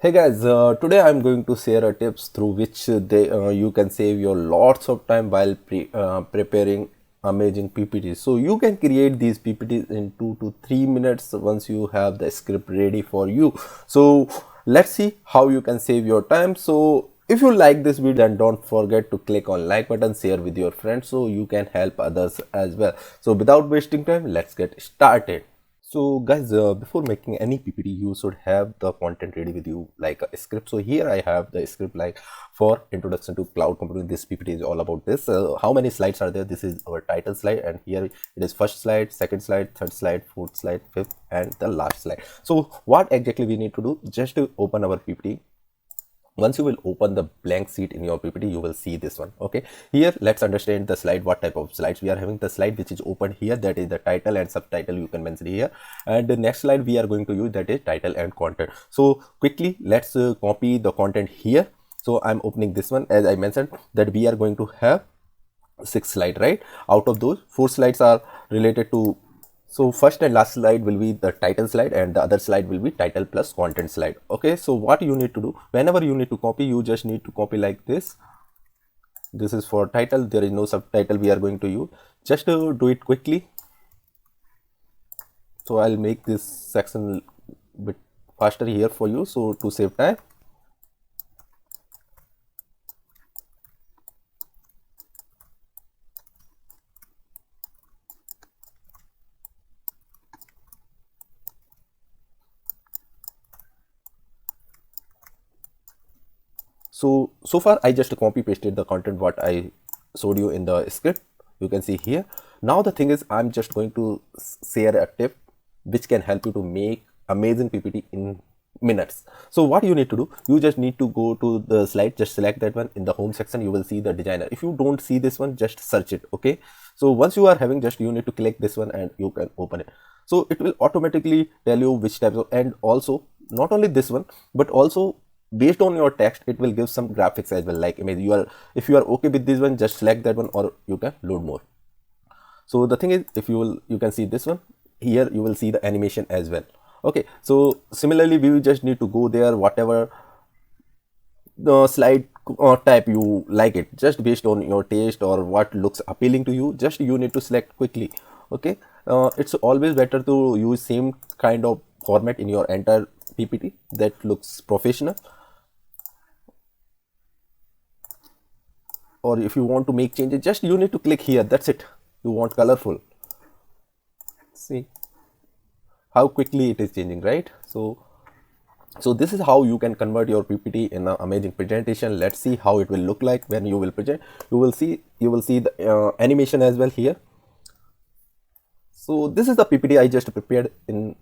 Hey guys, today I'm going to share a tips through which you can save your lots of time while preparing amazing PPTs. So you can create these PPTs in 2 to 3 minutes once you have the script ready for you. So let's see how you can save your time. So if you like this video, then don't forget to click on like button, share with your friends so you can help others as well. So without wasting time, let's get started. So guys, before making any PPT, you should have the content ready with you, like a script. So here I have the script like for introduction to cloud computing. This PPT is all about this. How many slides are there? This is our title slide, and here it is first slide, second slide, third slide, fourth slide, fifth, and the last slide. So what exactly we need to do? Just to open our PPT. Once you will open the blank sheet in your PPT, you will see this one. Okay, here let's understand the slide, what type of slides we are having. The slide which is open here, that is the title and subtitle, you can mention here. And the next slide we are going to use, that is title and content. So quickly let's copy the content here. So I'm opening this one. As I mentioned that we are going to have 6 slides, right? Out of those, 4 slides are related to, so first and last slide will be the title slide, and the other slide will be title plus content slide. Okay, so what you need to do, whenever you need to copy, you just need to copy like this. This is for title, there is no subtitle we are going to use. Just do it quickly. So I'll make this section a bit faster here for you, so to save time. So far I just copy pasted the content what I showed you in the script. You can see here. Now the thing is, I'm just going to share a tip which can help you to make amazing PPT in minutes. So what you need to do, you just need to go to the slide, just select that one. In the home section you will see the designer. If you don't see this one, just search it. Okay, so once you are having, just you need to click this one and you can open it. So it will automatically tell you which types of, and also not only this one, but also based on your text it will give some graphics as well, like image. If you are okay with this one, just select that one, or you can load more. So the thing is, if you can see this one here, you will see the animation as well. Okay, so similarly we will just need to go there, whatever the slide type you like it, just based on your taste or what looks appealing to you, just you need to select quickly. Okay, it's always better to use same kind of format in your entire PPT that looks professional. Or if you want to make changes, just you need to click here, that's it. You want colorful, see how quickly it is changing, right? So this is how you can convert your PPT in an amazing presentation. Let's see how it will look like when you will present. You will see the animation as well here. So this is the PPT I just prepared in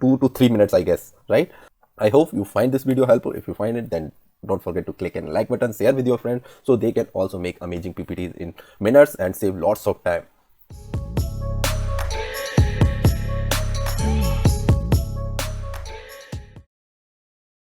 2 to 3 minutes, I guess, right? I hope you find this video helpful. If you find it, then don't forget to click and like button, share with your friends so they can also make amazing PPTs in minutes and save lots of time.